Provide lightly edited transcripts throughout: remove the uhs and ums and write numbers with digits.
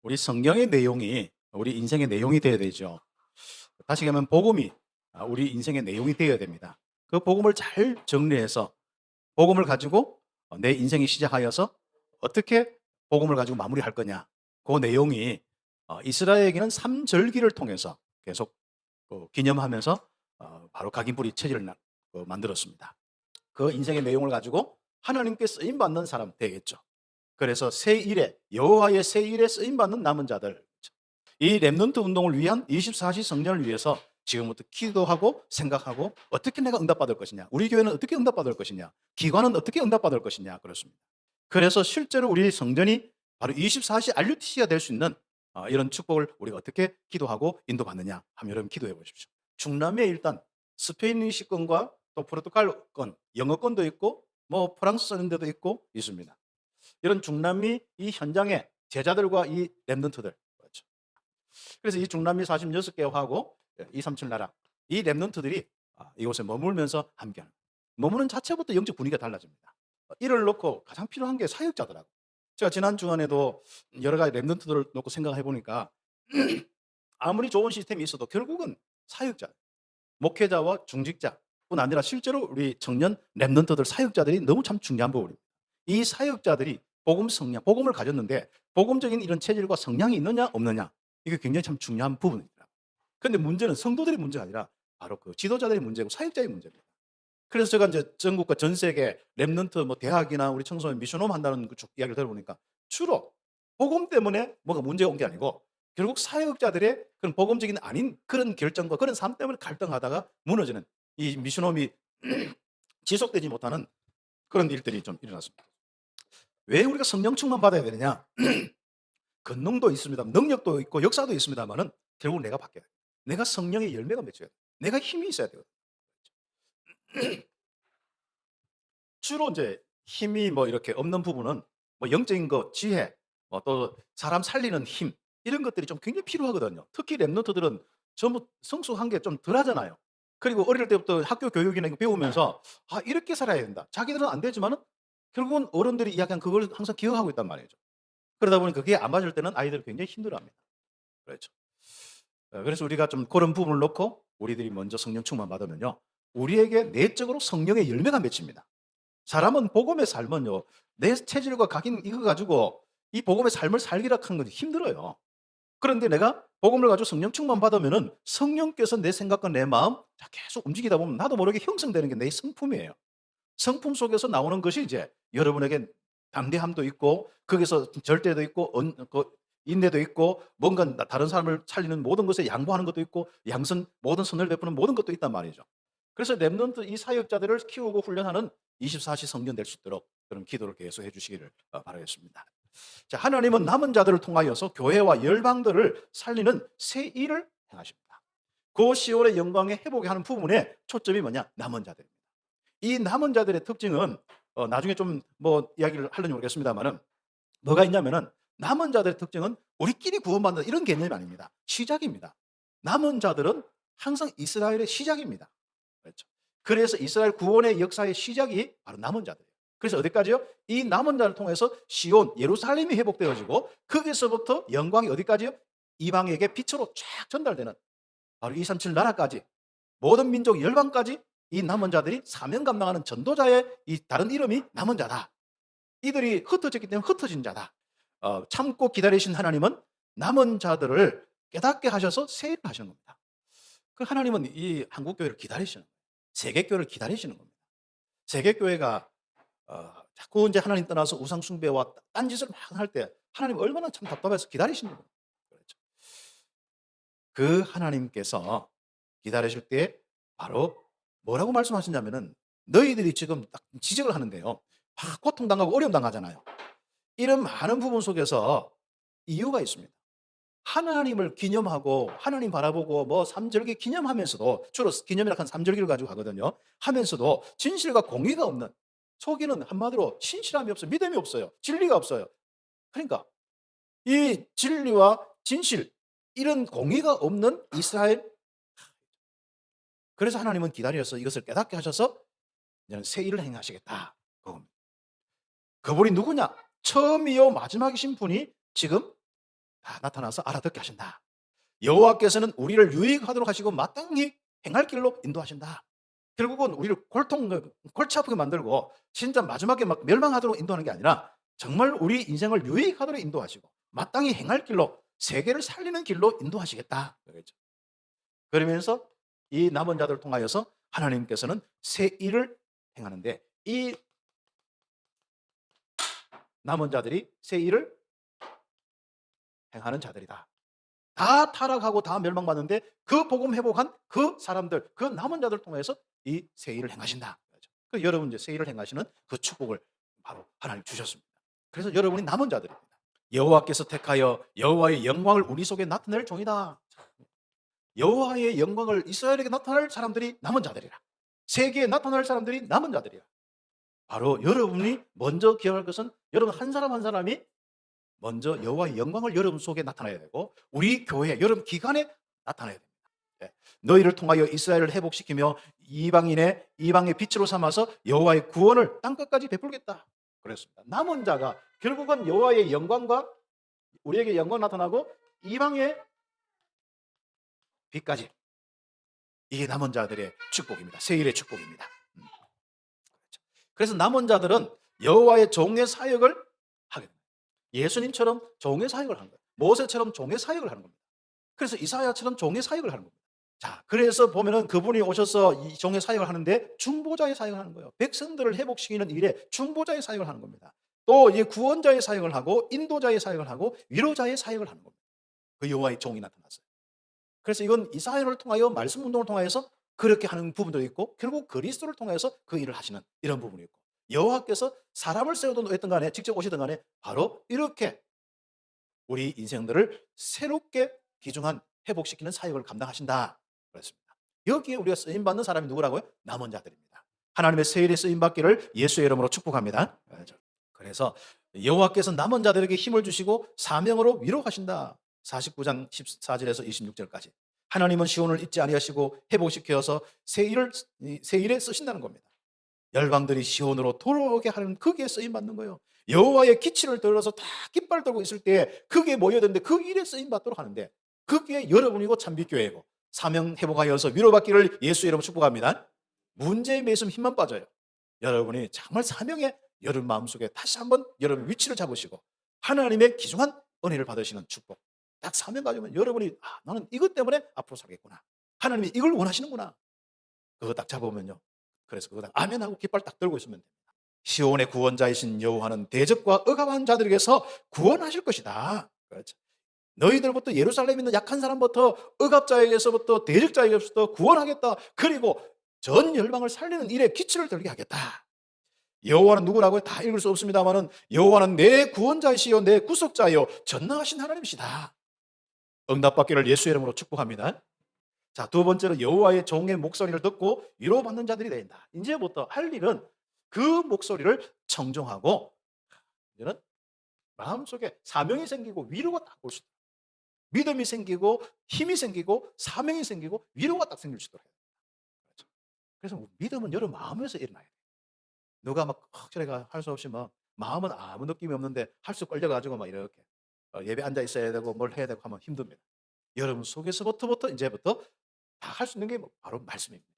우리 성경의 내용이 우리 인생의 내용이 되어야 되죠. 다시 얘기하면 복음이 우리 인생의 내용이 되어야 됩니다. 그 복음을 잘 정리해서 복음을 가지고 내 인생이 시작하여서 어떻게 복음을 가지고 마무리할 거냐. 그 내용이 이스라엘에게는 삼절기를 통해서 계속 기념하면서 바로 각인뿌리 체질을 만들었습니다. 그 인생의 내용을 가지고 하나님께 쓰임받는 사람 되겠죠. 그래서 새 일에 여호와의 새 일에 쓰임 받는 남은 자들, 이 렘넌트 운동을 위한 24시 성전을 위해서 지금부터 기도하고 생각하고 어떻게 내가 응답받을 것이냐, 우리 교회는 어떻게 응답받을 것이냐, 기관은 어떻게 응답받을 것이냐, 그렇습니다. 그래서 실제로 우리 성전이 바로 24시 RUTC가 될 수 있는 이런 축복을 우리가 어떻게 기도하고 인도받느냐 하면 여러분 기도해 보십시오. 중남미에 일단 스페인시권과 또 포르투갈권, 영어권도 있고 뭐 프랑스 쓰는 데도 있고 있습니다. 이런 중남미 이 현장에 제자들과 이 렘넌트들, 그렇죠. 그래서 이 중남미 46개하고 237 나라 이 렘넌트들이 이곳에 머물면서 함께하는, 머무는 자체부터 영적 분위기가 달라집니다. 이를 놓고 가장 필요한 게 사역자더라고요. 제가 지난 주간에도 여러 가지 렘넌트들을 놓고 생각해 보니까 아무리 좋은 시스템이 있어도 결국은 사역자, 목회자와 중직자뿐 아니라 실제로 우리 청년 렘넌트들 사역자들이 너무 참 중요한 부분입니다. 이 사역자들이 복음 성량, 복음을 가졌는데 복음적인 이런 체질과 성량이 있느냐 없느냐, 이게 굉장히 참 중요한 부분입니다. 그런데 문제는 성도들의 문제가 아니라 바로 그 지도자들의 문제고 사역자의 문제입니다. 그래서 제가 이제 전국과 전 세계 렘넌트 뭐 대학이나 우리 청소년 미션홈 한다는 그 이야기를 들어보니까 주로 복음 때문에 뭐가 문제가 온 게 아니고 결국 사역자들의 그런 복음적인 아닌 그런 결정과 그런 삶 때문에 갈등하다가 무너지는, 이 미션홈이 지속되지 못하는 그런 일들이 좀 일어났습니다. 왜 우리가 성령 충만 받아야 되느냐? 권능도 있습니다. 능력도 있고 역사도 있습니다만은 결국 내가 바뀌어야 돼. 내가 성령의 열매가 맺혀야 돼. 내가 힘이 있어야 돼요. 주로 이제 힘이 뭐 이렇게 없는 부분은 뭐 영적인 것, 지혜, 또 사람 살리는 힘, 이런 것들이 좀 굉장히 필요하거든요. 특히 랩런트들은 전부 성숙한 게 좀 덜하잖아요. 그리고 어릴 때부터 학교 교육이나 이거 배우면서 이렇게 살아야 된다. 자기들은 안 되지만은 결국은 어른들이 이야기한 그걸 항상 기억하고 있단 말이죠. 그러다 보니 그게 안 맞을 때는 아이들이 굉장히 힘들어합니다. 그렇죠. 그래서 우리가 좀 그런 부분을 놓고 우리들이 먼저 성령 충만 받으면요, 우리에게 내적으로 성령의 열매가 맺힙니다. 사람은 복음의 삶은요, 내 체질과 각인 이거 가지고 이 복음의 삶을 살기라 하는 건 힘들어요. 그런데 내가 복음을 가지고 성령 충만 받으면은 성령께서 내 생각과 내 마음 계속 움직이다 보면 나도 모르게 형성되는 게 내 성품이에요. 성품 속에서 나오는 것이 이제 여러분에게 담대함도 있고 거기서 절대도 있고 인내도 있고 뭔가 다른 사람을 살리는 모든 것에 양보하는 것도 있고 양선 모든 선을 베푸는 모든 것도 있단 말이죠. 그래서 렘넌트 이 사역자들을 키우고 훈련하는 24시 성전 될 수 있도록 그런 기도를 계속해 주시기를 바라겠습니다. 자, 하나님은 남은 자들을 통하여서 교회와 열방들을 살리는 새 일을 행하십니다. 그 시온의 영광에 회복에 하는 부분에 초점이 뭐냐? 남은 자들입니다. 이 남은 자들의 특징은 나중에 좀 뭐 이야기를 하려니 모르겠습니다만은 뭐가 있냐면은, 남은 자들의 특징은 우리끼리 구원받는 이런 개념이 아닙니다. 시작입니다. 남은 자들은 항상 이스라엘의 시작입니다. 그렇죠. 그래서 이스라엘 구원의 역사의 시작이 바로 남은 자들이에요. 그래서 어디까지요? 이 남은 자를 통해서 시온, 예루살렘이 회복되어지고 거기서부터 영광이 어디까지요? 이방에게 빛으로 쫙 전달되는 바로 237 나라까지, 모든 민족 열방까지 이 남은 자들이 사명 감당하는 전도자의 이 다른 이름이 남은 자다. 이들이 흩어졌기 때문에 흩어진 자다. 참고 기다리신 하나님은 남은 자들을 깨닫게 하셔서 새 일을 하시는 겁니다. 그 하나님은 이 한국교회를 기다리시는 거예요. 세계교회를 기다리시는 겁니다. 세계교회가 자꾸 이제 하나님 떠나서 우상 숭배와 딴짓을 막 할 때 하나님 얼마나 참 답답해서 기다리시는 거예요. 그렇죠. 그 하나님께서 기다리실 때 바로 뭐라고 말씀하시냐면은, 너희들이 지금 딱 지적을 하는데요, 고통당하고 어려움 당하잖아요. 이런 많은 부분 속에서 이유가 있습니다. 하나님을 기념하고 하나님 바라보고 뭐 삼절기 기념하면서도, 주로 기념이라 한 삼절기를 가지고 하거든요. 하면서도 진실과 공의가 없는, 속이는, 한마디로 신실함이 없어요. 믿음이 없어요. 진리가 없어요. 그러니까 이 진리와 진실, 이런 공의가 없는 이스라엘, 그래서 하나님은 기다려서 이것을 깨닫게 하셔서 이제는 새 일을 행하시겠다. 그겁니다. 그분이 누구냐? 처음이요 마지막이신 분이 지금 다 나타나서 알아듣게 하신다. 여호와께서는 우리를 유익하도록 하시고 마땅히 행할 길로 인도하신다. 결국은 우리를 골치 아프게 만들고 진짜 마지막에 막 멸망하도록 인도하는 게 아니라 정말 우리 인생을 유익하도록 인도하시고 마땅히 행할 길로, 세계를 살리는 길로 인도하시겠다. 그러겠죠. 그러면서 이 남은 자들을 통하여서 하나님께서는 새 일을 행하는데, 이 남은 자들이 새 일을 행하는 자들이다. 다 타락하고 다 멸망받는데 그 복음 회복한 그 사람들, 그 남은 자들 통해서 이 새 일을 행하신다. 그 여러분 이제 새 일을 행하시는 그 축복을 바로 하나님 주셨습니다. 그래서 여러분이 남은 자들입니다. 여호와께서 택하여 여호와의 영광을 우리 속에 나타낼 종이다. 여호와의 영광을 이스라엘에게 나타낼 사람들이 남은 자들이라. 세계에 나타낼 사람들이 남은 자들이라. 바로 여러분이 먼저 기억할 것은 여러분 한 사람 한 사람이 먼저 여호와의 영광을 여러분 속에 나타나야 되고 우리 교회 여러분 기관에 나타나야 됩니다. 예. 너희를 통하여 이스라엘을 회복시키며 이방의 빛으로 삼아서 여호와의 구원을 땅끝까지 베풀겠다. 그랬습니다. 남은 자가 결국은 여호와의 영광과 우리에게 영광 나타나고 이방의 빛까지, 이게 남은 자들의 축복입니다. 세일의 축복입니다. 그래서 남은 자들은 여호와의 종의 사역을 하게 됩니다. 예수님처럼 종의 사역을 하는 거예요. 모세처럼 종의 사역을 하는 겁니다. 그래서 이사야처럼 종의 사역을 하는 겁니다. 자, 그래서 보면은 그분이 오셔서 이 종의 사역을 하는데 중보자의 사역을 하는 거예요. 백성들을 회복시키는 일에 중보자의 사역을 하는 겁니다. 또 이 구원자의 사역을 하고 인도자의 사역을 하고 위로자의 사역을 하는 겁니다. 그 여호와의 종이 나타났어요. 그래서 이건 이사야를 통하여 말씀 운동을 통하여서 그렇게 하는 부분도 있고 결국 그리스도를 통해서 그 일을 하시는 이런 부분이 있고, 여호와께서 사람을 세우든 했던 간에 직접 오시든 간에 바로 이렇게 우리 인생들을 새롭게 귀중한 회복시키는 사역을 감당하신다 그랬습니다. 여기에 우리가 쓰임받는 사람이 누구라고요? 남은 자들입니다. 하나님의 새 일에 쓰임받기를 예수의 이름으로 축복합니다. 그래서 여호와께서 남은 자들에게 힘을 주시고 사명으로 위로하신다. 49장 14절에서 26절까지 하나님은 시온을 잊지 아니하시고 회복시켜서 새 일에 쓰신다는 겁니다. 열방들이 시온으로 돌아오게 하는 거기에 쓰임받는 거예요. 여호와의 기치를 들어서 다 깃발 들고 있을 때 거기에 모여야 되는데 그 일에 쓰임받도록 하는데 그게 여러분이고 참빛교회고 사명 회복하여서 위로받기를 예수의 이름으로 축복합니다. 문제에 매이면 힘만 빠져요. 여러분이 정말 사명에 여러분 마음속에 다시 한번 여러분 위치를 잡으시고 하나님의 귀중한 은혜를 받으시는 축복, 딱 사명 가지면 여러분이 나는 이것 때문에 앞으로 살겠구나, 하나님이 이걸 원하시는구나, 그거 딱 잡으면요, 그래서 그거 딱 아멘하고 깃발 딱 들고 있으면 됩니다. 시온의 구원자이신 여호와는 대적과 억압한 자들에게서 구원하실 것이다. 그렇죠. 너희들부터 예루살렘에 있는 약한 사람부터 억압자에게서부터 대적자에게서부터 구원하겠다. 그리고 전 열방을 살리는 일에 기치를 들게 하겠다. 여호와는 누구라고요? 다 읽을 수 없습니다만은 여호와는 내 구원자이시요 내 구속자요 전능하신 하나님이시다. 응답받기를 예수의 이름으로 축복합니다. 자, 두 번째로 여호와의 종의 목소리를 듣고 위로받는 자들이 된다. 이제부터 할 일은 그 목소리를 청종하고 이제는 마음속에 사명이 생기고 위로가 딱 올 수 있다. 믿음이 생기고 힘이 생기고 사명이 생기고 위로가 딱 생길 수 있도록 해야 됩니다. 그래서 믿음은 여러분 마음에서 일어나야 돼요. 누가 막 제가 할 수 없이 막 마음은 아무 느낌이 없는데 할 수 걸려가지고 막 이렇게 예배 앉아 있어야 되고 뭘 해야 되고 하면 힘듭니다. 여러분 속에서부터 이제부터 다 할 수 있는 게 바로 말씀입니다.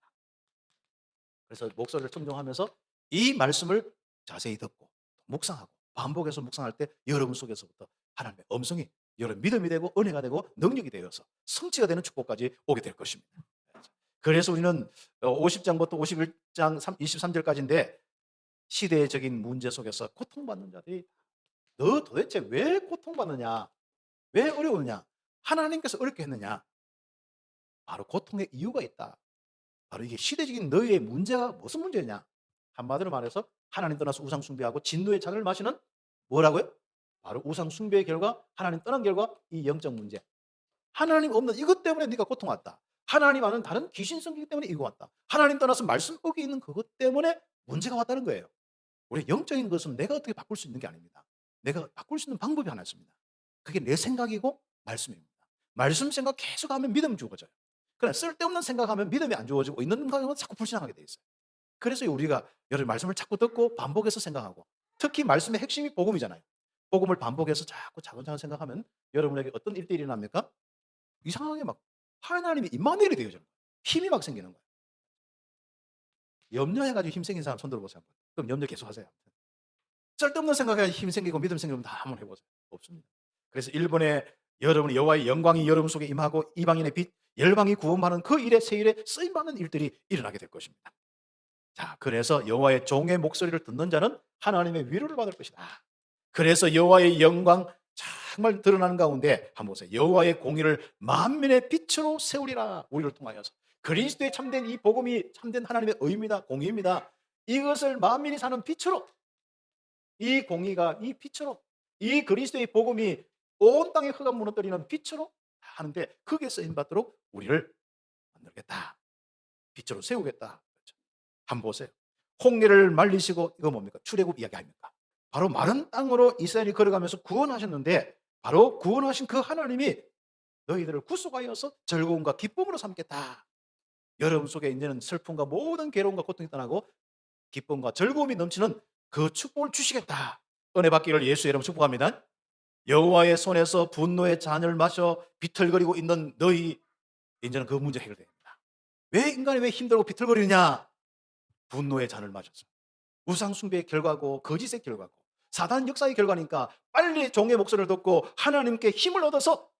그래서 목소리를 청종하면서 이 말씀을 자세히 듣고 묵상하고 반복해서 묵상할 때 여러분 속에서부터 하나님의 음성이 여러분 믿음이 되고 은혜가 되고 능력이 되어서 성취가 되는 축복까지 오게 될 것입니다. 그래서 우리는 50장부터 51장 23절까지인데 시대적인 문제 속에서 고통받는 자들이 너 도대체 왜 고통받느냐? 왜 어려우냐? 하나님께서 어렵게 했느냐? 바로 고통의 이유가 있다. 바로 이게 시대적인 너희의 문제가 무슨 문제냐? 한마디로 말해서 하나님 떠나서 우상 숭배하고 진노의 잔을 마시는 뭐라고요? 바로 우상 숭배의 결과, 하나님 떠난 결과 이 영적 문제. 하나님 없는 이것 때문에 네가 고통왔다. 하나님 아는 다른 귀신 성기기 때문에 이거 왔다. 하나님 떠나서 말씀 거기 있는 그것 때문에 문제가 왔다는 거예요. 우리 영적인 것은 내가 어떻게 바꿀 수 있는 게 아닙니다. 내가 바꿀 수 있는 방법이 하나 있습니다. 그게 내 생각이고 말씀입니다. 말씀 생각 계속하면 믿음 주어져요. 그러나 쓸데없는 생각하면 믿음이 안 주어지고 있는 가면 자꾸 불신하게 돼 있어요. 그래서 우리가 여러분 말씀을 자꾸 듣고 반복해서 생각하고 특히 말씀의 핵심이 복음이잖아요. 복음을 반복해서 자꾸 차근차근 생각하면 여러분에게 어떤 일들이 일어납니까? 이상하게 막 하나님이 임마누엘이 되어져요. 힘이 막 생기는 거예요. 염려해가지고 힘 생긴 사람 손 들어보세요. 그럼 염려 계속 하세요. 쓸데없는 생각에 힘 생기고 믿음 생기면 다 한번 해보세요. 없습니다. 그래서 일본에 여러분이 여호와의 영광이 여러분 속에 임하고 이방인의 빛, 열방이 구원받는 그 일에 세일에 쓰임받는 일들이 일어나게 될 것입니다. 자, 그래서 여호와의 종의 목소리를 듣는 자는 하나님의 위로를 받을 것이다. 그래서 여호와의 영광 정말 드러나는 가운데 한번 보세요. 여호와의 공의를 만민의 빛으로 세우리라. 우리를 통하여서 그리스도의 참된 이 복음이 참된 하나님의 의입니다. 공의입니다. 이것을 만민이 사는 빛으로, 이 공의가 이 빛으로, 이 그리스도의 복음이 온 땅의 흑암 무너뜨리는 빛으로 하는데 그게 쓰임 받도록 우리를 만들겠다. 빛으로 세우겠다. 그렇죠. 한번 보세요. 홍해를 말리시고 이거 뭡니까? 출애굽 이야기 아닙니까? 바로 마른 땅으로 이스라엘이 걸어가면서 구원하셨는데 바로 구원하신 그 하나님이 너희들을 구속하여서 즐거움과 기쁨으로 삼겠다. 여러분 속에 이제는 슬픔과 모든 괴로움과 고통이 떠나고 기쁨과 즐거움이 넘치는 그 축복을 주시겠다. 은혜 받기를 예수의 이름으로 축복합니다. 여호와의 손에서 분노의 잔을 마셔 비틀거리고 있는 너희, 이제는 그 문제 해결됩니다. 왜 인간이 왜 힘들고 비틀거리느냐? 분노의 잔을 마셨어. 우상 숭배의 결과고 거짓의 결과고 사단 역사의 결과니까 빨리 종의 목소리를 듣고 하나님께 힘을 얻어서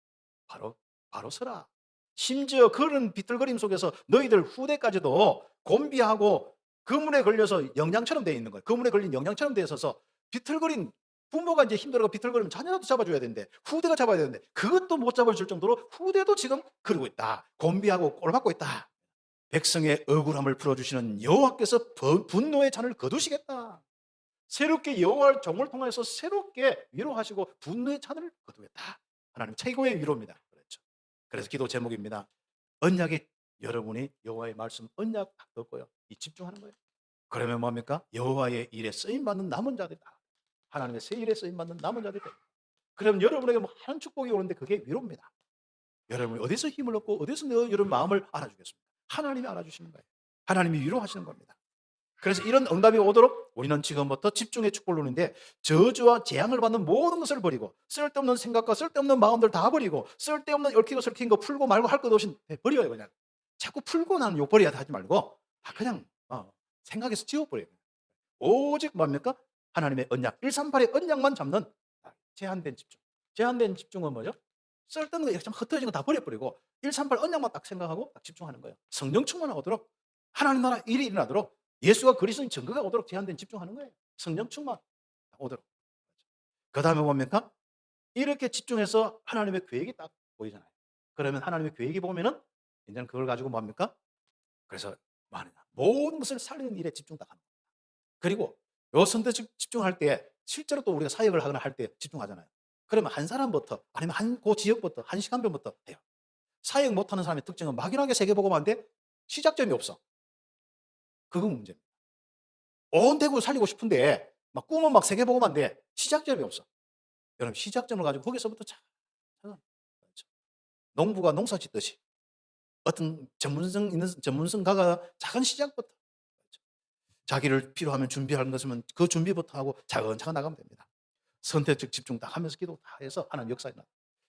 바로 서라. 심지어 그런 비틀거림 속에서 너희들 후대까지도 곤비하고 그물에 걸려서 영양처럼 되어 있는 거예요. 그물에 걸린 영양처럼 되어 있어서 비틀거린 부모가 이제 힘들어서 비틀거리면 자녀라도 잡아줘야 되는데 후대가 잡아야 되는데 그것도 못 잡아줄 정도로 후대도 지금 그러고 있다. 곤비하고 꼴받고 있다. 백성의 억울함을 풀어주시는 여호와께서 분노의 잔을 거두시겠다. 새롭게 여호와의 종을 통해서 새롭게 위로하시고 분노의 잔을 거두겠다. 하나님 최고의 위로입니다. 그렇죠. 그래서 기도 제목입니다. 언약이, 여러분이 여호와의 말씀 언약 듣고요, 이 집중하는 거예요. 그러면 뭡니까? 여호와의 일에 쓰임 받는 남은 자들이다. 하나님의 새 일에 쓰임 받는 남은 자들이다. 그러면 여러분에게 많은 축복이 오는데 그게 위로입니다. 여러분이 어디서 힘을 얻고 어디서 여러분 마음을 알아주겠습니까? 하나님이 알아주시는 거예요. 하나님이 위로하시는 겁니다. 그래서 이런 응답이 오도록 우리는 지금부터 집중의 축복을 누리는데 저주와 재앙을 받는 모든 것을 버리고 쓸데없는 생각과 쓸데없는 마음들 다 버리고 쓸데없는 얽히고 설킨 거 풀고 말고 할 것 없이 버려요. 그냥 자꾸 풀고 나는 욕 버려야 하지 말고 그냥 생각에서 지워버려요. 오직 뭡니까? 하나님의 언약, 138의 언약만 잡는 제한된 집중. 제한된 집중은 뭐죠? 쓸데없는 거 이렇게 좀 흩어진 거 다 버려버리고 138 언약만 딱 생각하고 딱 집중하는 거예요. 성령 충만하도록, 하나님 나라 일이 일어나도록, 예수가 그리스도인 증거가 오도록 제한된 집중하는 거예요. 성령 충만 오도록. 그 다음에 뭡니까? 이렇게 집중해서 하나님의 계획이 딱 보이잖아요. 그러면 하나님의 계획이 보면은 이제는 그걸 가지고 뭡니까? 그래서 모든 것을 살리는 일에 집중 딱 하는 겁니다. 그리고 요 선택 집중할 때 실제로 또 우리가 사역을 하거나 할 때 집중하잖아요. 그러면 한 사람부터 아니면 그 지역부터 한 시간별부터 해요. 사역 못하는 사람의 특징은 막연하게 세계복음화인데 시작점이 없어. 그건 문제입니다. 온 대구 살리고 싶은데 막 꿈은 막 세계복음화인데 시작점이 없어. 여러분 시작점을 가지고 거기서부터 그렇죠. 농부가 농사 짓듯이 어떤 전문성 있는 전문성가가 작은 시작부터 그렇죠. 자기를 필요하면 준비하는 것이면 그 준비부터 하고 차근차근 나가면 됩니다. 선택적 집중 딱 하면서 기도 다 해서 하나님 역사에 나.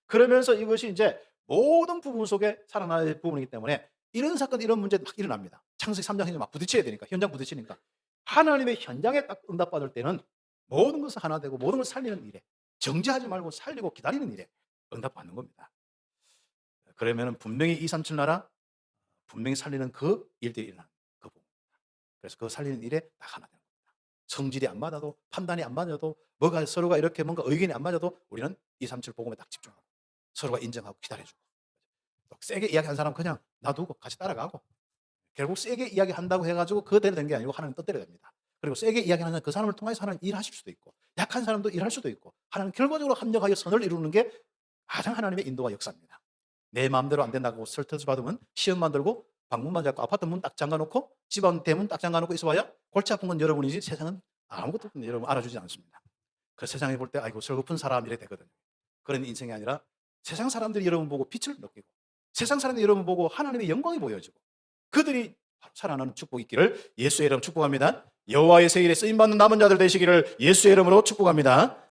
그러면서 이것이 이제 모든 부분 속에 살아나야 될 부분이기 때문에 이런 사건, 이런 문제 막 일어납니다. 창세기 3장 현장 막 부딪혀야 되니까, 현장 부딪히니까. 하나님의 현장에 딱 응답받을 때는 모든 것을 하나 되고 모든 것을 살리는 일에, 정지하지 말고 살리고 기다리는 일에 응답받는 겁니다. 그러면 분명히 237 나라, 분명히 살리는 그 일들이 일어나는 그 부분입니다. 그래서 그 살리는 일에 딱 하나 되는 겁니다. 성질이 안 맞아도, 판단이 안 맞아도, 뭐가 서로가 이렇게 뭔가 의견이 안 맞아도 우리는 237 복음에 딱 집중하고 서로가 인정하고 기다려주고, 세게 이야기한 사람 그냥 놔두고 같이 따라가고, 결국 세게 이야기한다고 해가지고 그대로 된 게 아니고 하나님 뜻대로 됩니다. 그리고 세게 이야기하는 그 사람을 통해서 하나님 일하실 수도 있고, 약한 사람도 일할 수도 있고, 하나님 결과적으로 합력하여 선을 이루는 게 가장 하나님의 인도와 역사입니다. 내 마음대로 안 된다고 설득을 받으면 시험 만들고 방문만 잡고 아파트 문 딱 잠가놓고 집안 대문 딱 잠가놓고 있어봐야 골치 아픈 건 여러분이지 세상은 아무것도 여러분 알아주지 않습니다. 그 세상에 볼 때 아이고 슬픈 사람 이래 되거든요. 그런 인생이 아니라 세상 사람들이 여러분 보고 빛을 느끼고 세상 사람들이 여러분 보고 하나님의 영광이 보여지고 그들이 살아나는 축복이 있기를 예수의 이름 축복합니다. 여호와의 새 일에 쓰임받는 남은 자들 되시기를 예수의 이름으로 축복합니다.